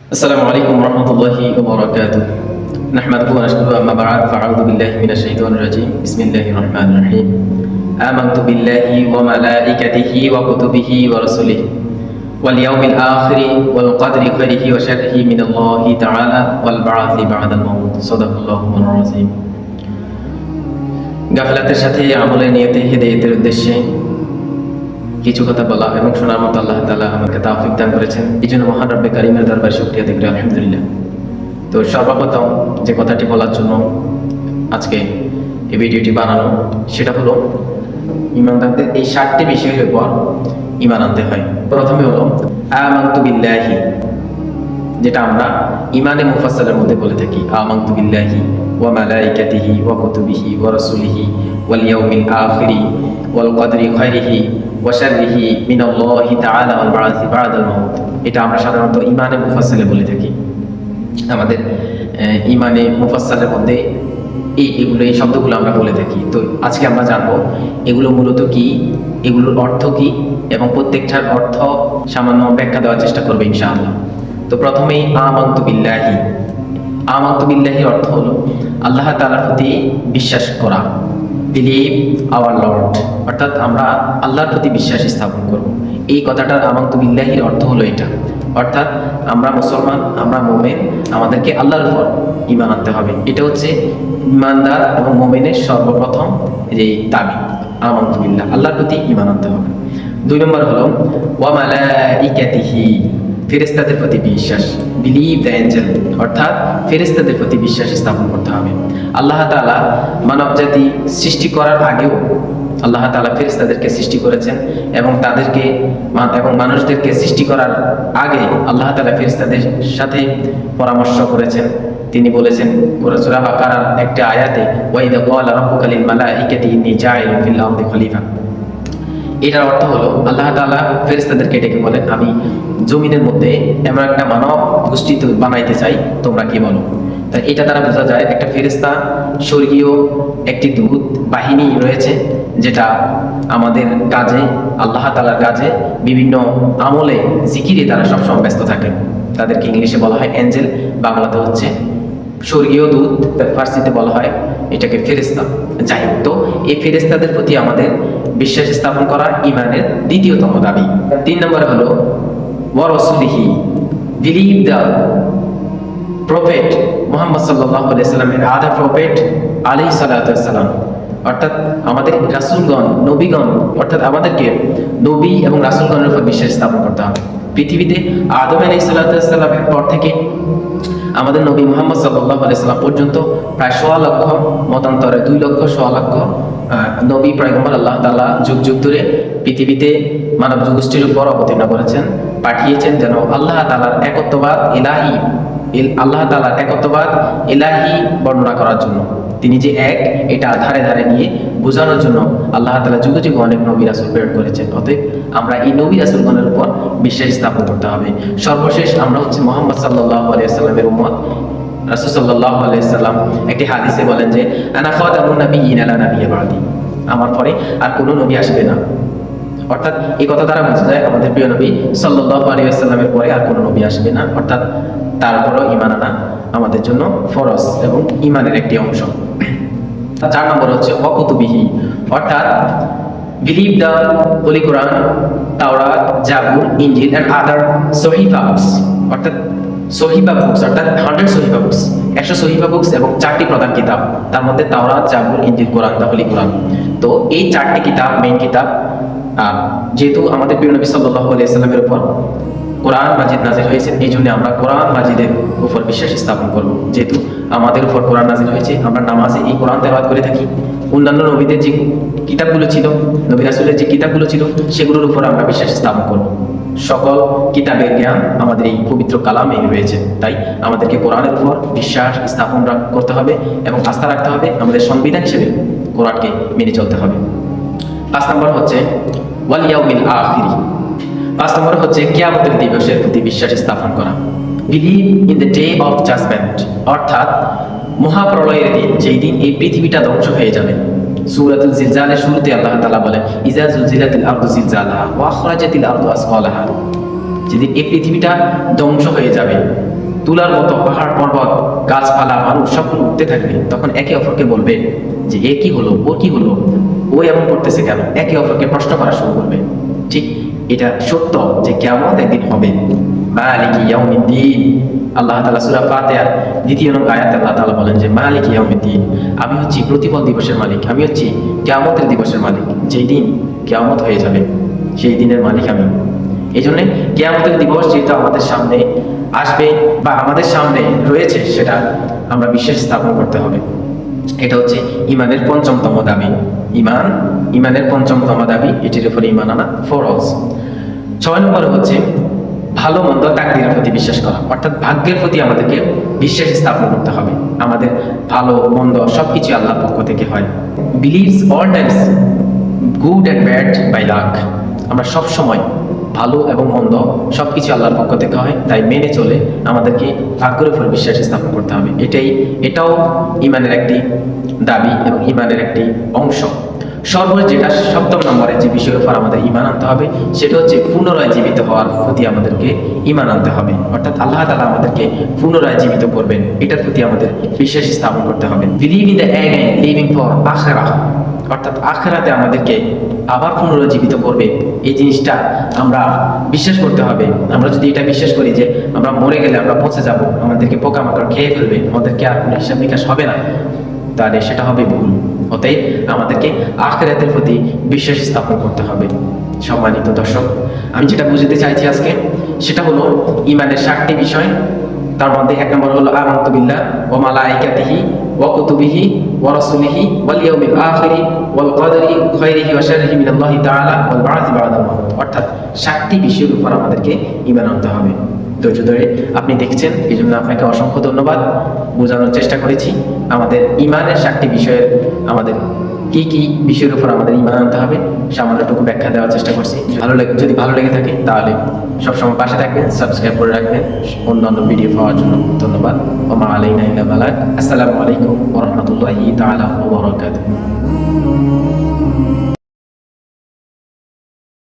السلام عليكم ورحمة الله وبركاته. نحمده ونشكره، أما بعد فأعوذ بالله من الشيطان الرجيم. بسم الله الرحمن الرحيم. آمنت بالله وملائكته وكتبه ورسله واليوم الآخر والقدر خيره وشره من الله تعالى والبعث بعد الموت. صدق الله العظيم. গাফলাতের সাথে আমলের নিয়তে হিদায়াতের উদ্দেশ্যে কিছু কথা বলা এবং শোনার মতো আল্লাহ তাআলা আমাকে তৌফিক দান করেছেন। এই জন্য মহান রব্বে কারীমের দরবারে শুকরিয়া আদায় করি, আলহামদুলিল্লাহ। তো সর্বপ্রথম যে কথাটি বলার জন্য আজকে এই ভিডিওটি বানানো, সেটা হলো ঈমানদারদের এই 7টি বিষয়ের উপর ঈমান আনতে হয়। প্রথমে হলো আমানতু বিল্লাহি, যেটা আমরা ঈমানে মুফাসসালের মধ্যে বলে থাকি। আমানতু বিল্লাহি ওয়া মালাইকাতিহি ওয়া কুতুবিহি ওয়া রাসূলিহি ওয়াল ইয়াউমিল আখিরি ওয়াল কদরি খাইরিহি ওয়া শাররিহি মিনাল্লাহি তাআলা ওয়াল বা'সি বা'দাল মাউত। এটা আমরা সাধারণত ঈমানে মুফাসসালে বলে থাকি। আমাদের ঈমানে মুফাসসালের মধ্যে এই শব্দগুলো আমরা বলে থাকি। তো আজকে আমরা জানবো এগুলো মূলত কি, এগুলোর অর্থ কি, এবং প্রত্যেকটার অর্থ সামান্য ব্যাখ্যা দেওয়ার চেষ্টা করবো ইনশাআল্লাহ। তো প্রথমেই আমানতু বিল্লাহি। আমানতু বিল্লাহির অর্থ হলো আল্লাহ তাআলার প্রতি বিশ্বাস করা, বিলিভ আওয়ার লর্ড, অর্থাৎ আমরা আল্লাহর প্রতি বিশ্বাস স্থাপন করব। এই কথাটার আমানতু বিল্লাহির অর্থ হলো এটা, অর্থাৎ আমরা মুসলমান, আমরা মুমিন, আমাদেরকে আল্লাহর উপর ঈমান আনতে হবে। এটা হচ্ছে ঈমানদার এবং মুমিনের সর্বপ্রথম যে দাবি, আমানতু বিল্লাহ, আল্লাহর প্রতি ঈমান আনতে হবে। 2 নম্বর হলো ওয়া মালাইকাতিহি, ফেরেশতাদের প্রতি বিশ্বাস, বিলিভ দ্য এঞ্জেল, অর্থাৎ ফেরেশতাদের প্রতি বিশ্বাস স্থাপন করতে হবে। আল্লাহ তাআলা মানব জাতি সৃষ্টি করার আগেও আল্লাহ তাআলা ফেরেশতাদেরকে সৃষ্টি করেছেন, এবং তাদেরকে এবং মানুষদেরকে সৃষ্টি করার আগে আল্লাহ তাআলা ফেরেশতাদের সাথে পরামর্শ করেছেন। তিনি বলেছেন সূরা বাকারার একটা আয়াতে, ওয়া ইযা ক্বালা রাব্বুকা লিল মালাইকাতি ইন্নী জাইলুন ফিল আরদি খলিফা। এটার অর্থ হলো আল্লাহ তাআলা ফেরেশতাদেরকে ডেকে বলেন, আমি জমিনের মধ্যে এমন একটা মানব গোষ্ঠী বানাইতে চাই, তোমরা কি বলো। তাই এটা দ্বারা বোঝা যায় একটা ফেরেশতা স্বর্গীয় একটি দূত বাহিনী রয়েছে, যেটা আমাদের কাজে, আল্লাহ তাআলার কাজে, বিভিন্ন আমলে, জিকিরে তারা সবসময় ব্যস্ত থাকে। তাদেরকে ইংলিশে বলা হয় এঞ্জেল, বাংলাতে হচ্ছে স্বর্গীয় দূত, ফার্সিতে বলা হয় এটাকে ফেরেশতা। যাই হোক, তো এই ফেরেশতাদের প্রতি আমাদের বিশ্বাস স্থাপন করা ঈমানের দ্বিতীয়তম দাবি। 3 নম্বরে হলো ওয়া রাসূলিহি, বিলিভ দ্য প্রফেট মুহাম্মদ সাল্লাল্লাহু আলাইহি সাল্লামের, আদা প্রফেট আলাইহিস সালাতু ওয়াস সালাম, অর্থাৎ আমাদের রাসূলগণ, নবীগণ, অর্থাৎ আমাদেরকে নবী এবং রাসূলগণের উপর বিশ্বাস স্থাপন করতে হবে। পৃথিবীতে আদম আলাইহিস সালাতু ওয়াস সালামের পর থেকে আমাদের নবী মুহাম্মদ সাল্লাল্লাহু আলাইহি সাল্লাম পর্যন্ত প্রায় 1.5 লক্ষ, মতান্তরে 2 লক্ষ 1.5 লক্ষ নবী পয়গম্বর আল্লাহ তাআলা যুগ যুগ ধরে পৃথিবীতে মানব গোষ্ঠীর উপর অবতীর্ণ করেছেন, পাঠিয়েছেন, যেন আল্লাহ তাআলার একত্ববাদ ইলাহি, আল্লাহ তাআলার একত্ববাদ ইলাহি বর্ণনা করার জন্য। তিনি যে এক, এটা ধারে ধারে নিয়ে বোঝানোর জন্য আল্লাহ তাআলা যুগে যুগে অনেক নবী রাসূল প্রেরণ করেছেন। অতএব আমরা এই নবী রাসূলগণের উপর বিশ্বাস স্থাপন করতে হবে। সর্বশেষ আমরা হচ্ছে মুহাম্মদ সাল্লাল্লাহু আলাইহি সাল্লামের উম্মত। রাসূল সাল্লাল্লাহু আলাইহি সাল্লাম একটি হাদিসে বলেন যে, আনা খাতামুন নাবিয়্যিনা লা নাবিয়্যা বা'দি, আমার পরে আর কোনো নবী আসবে না। অর্থাৎ এই কথা দ্বারা বোঝা যায় আমাদের প্রিয় নবী সাল্লাল্লাহু আলাইহি ওয়াসাল্লামের পরে আর কোনো নবী আসবে না, অর্থাৎ তারপরও ঈমান আনা আমাদের জন্য ফরজ এবং ঈমানের একটি অংশ। 4 নম্বর হচ্ছে ওয়া কুতুবিহি, অর্থাৎ বিলিভ দ্য হোলি কোরআন, তাওরাত, জাবুর, ইনজিল এন্ড আদার সহিফা বুকস, অর্থাৎ সহিফা বুকস, অর্থাৎ 100 সহিফা বুকস, 100 সহিফা বুকস এবং 4টি প্রধান কিতাব, তার মধ্যে তাওরাত, জাবুর, ইনজিল, কোরআন, দা হোলি কোরআন। তো এই 4টি কিতাব মেইন কিতাব। যেহেতু আমাদের প্রিয় নবী সাল্লাল্লাহু আলাইহি সাল্লামের উপর কোরআন মাজিদ নাযিল হয়েছে, এই জন্য আমরা কোরআন মাজিদের উপর বিশ্বাস স্থাপন করব। যেহেতু আমাদের উপর কোরআন নাযিল হয়েছে, আমরা নামাজে এই কোরআন তেলাওয়াত করে থাকি। অন্যান্য নবীদের যে কিতাবগুলো ছিল, নবী রাসূলের যে কিতাবগুলো ছিল, সেগুলোর উপর আমরা বিশ্বাস স্থাপন করব। সকল কিতাবের জ্ঞান আমাদের এই পবিত্র কালামে রয়েছে, তাই আমাদেরকে কোরআনের উপর বিশ্বাস স্থাপন করতে হবে এবং আস্থা রাখতে হবে। আমাদের সংবিধান হিসেবে কোরআনকে মেনে চলতে হবে। 5 নম্বর হচ্ছে ওয়াল ইয়াউমিল আখিরি, 5 নম্বর হচ্ছে কিয়ামতের দিবসের প্রতি বিশ্বাস স্থাপন করা, believe in the day of judgement, অর্থাৎ মহাপ্রলয়ের দিন, যেই দিন এই পৃথিবীটা ধ্বংস হয়ে যাবে। সূরাতুল জিলজালের শুরুতে আল্লাহ তাআলা বলেন, ইজা জুলজিলাতিল আরদু জিলজালাহা ওয়া আখরাজাতিল আরদু আসকালাহা, যেদিন এই পৃথিবীটা ধ্বংস হয়ে যাবে, তুলার মতো পাহাড় পর্বত গাছপালা মানুষ সবগুলো উঠতে থাকবে, তখন একে অপরকে বলবে যে এ কি হলো, ও কি হলো, ও এমন করতেছে কেন, একে অপরকে প্রশ্ন করা শুরু করবে। ঠিক এটা সত্য যে কিয়ামত একদিন হবে। মালিকি ইয়াউমিদ্দিন, আল্লাহ তাআলা সূরা ফাতিহার 2 নং আয়াতে আল্লাহ তাআলা বলেন যে মালিকি ইয়াউমিদ্দিন, আমি হচ্ছি প্রতিফল দিবসের মালিক, আমি হচ্ছি কিয়ামতের দিবসের মালিক। যেই দিন কিয়ামত হয়ে যাবে সেই দিনের মালিক আমি। এই জন্য কিয়ামতের দিবস যেহেতু আমাদের সামনে আসবে বা আমাদের সামনে রয়েছে, সেটা আমরা বিশ্বাস স্থাপন করতে হবে। এটা হচ্ছে ইমানের পঞ্চমতম দাবি। ইমানের পঞ্চমতম দাবি, এটির উপরে ইমান আনা ফরজ। 6 নম্বরে হচ্ছে ভালো মন্দ তাকদীরের প্রতি বিশ্বাস করা, অর্থাৎ ভাগ্যের প্রতি আমাদেরকে বিশ্বাস স্থাপন করতে হবে। আমাদের ভালো মন্দ সবকিছু আল্লাহর পক্ষ থেকে হয়। Believes all times good and bad by luck, আমরা সব সময় ভালো এবং মন্দ সবকিছু আল্লাহর পক্ষ থেকে হয়, তাই মেনে চলে আমাদেরকে ভাগ্যের উপর বিশ্বাস স্থাপন করতে হবে। এটাও ইমানের একটি দাবি এবং ইমানের একটি অংশ। সর্বশেষ যেটা 7 নম্বরে যে বিষয়ের উপর আমাদের ইমান আনতে হবে, সেটা হচ্ছে পুনরায় জীবিত হওয়ার প্রতি আমাদেরকে ইমান আনতে হবে। অর্থাৎ আল্লাহ তাআলা আমাদেরকে পুনরায় জীবিত করবেন, এটার প্রতি আমাদের বিশ্বাস স্থাপন করতে হবে। Believe in the again living for আখিরাহ, অর্থাৎ আখিরাতে আমাদেরকে আবার পুনরায় জীবিত করবে, এই জিনিসটা আমরা বিশ্বাস করতে হবে। আমরা যদি এটা বিশ্বাস করি যে আমরা মরে গেলে আমরা পচে যাব, আমাদেরকে পোকামাকড় খেয়ে ফেলবে, আমাদেরকে আর কোনো হিসাব নিকাশ হবে না, তাহলে সেটা হবে ভুল। অতএব আমাদেরকে আখিরাতের প্রতি বিশ্বাস স্থাপন করতে হবে। সম্মানিত দর্শক, আমি যেটা বুঝতে চাইছি আজকে সেটা হলো ইমানের 7টি বিষয়। তার মধ্যে 1 নম্বর হলো আমানতু বিল্লাহ ওয়া মালাইকাতিহি ওয়া কুতুবিহি ওয়া রাসূলিহি ওয়াল ইয়াউমিল আখিরি ওয়াল কদরি খাইরিহি ওয়া শাররিহি মিনাল্লাহি তাআলা ওয়াল বা'থি বা'দাল মাউত। অর্থাৎ 7টি বিষয়ের উপর আমাদেরকে ঈমান আনতে হবে। ধৈর্য ধরে আপনি দেখছেন, এই জন্য আপনাকে অসংখ্য ধন্যবাদ। বোঝানোর চেষ্টা করেছি আমাদের ঈমানের 7টি বিষয়ের আমাদের কি কি বিষয়ের উপর আমাদের ঈমান আনতে হবে, সামান্যটুকু ব্যাখ্যা দেওয়ার চেষ্টা করছি। যদি ভালো লেগে থাকে তাহলে সবসময় পাশে থাকবেন, সাবস্ক্রাইব করে রাখবেন অন্যান্য ভিডিও পাওয়ার জন্য। ধন্যবাদ। ওয়া মা আলাইনা ইল্লা বালাগ। আসসালামু আলাইকুম ওয়া রাহমাতুল্লাহি তাআলা ওয়া বারাকাতুহু।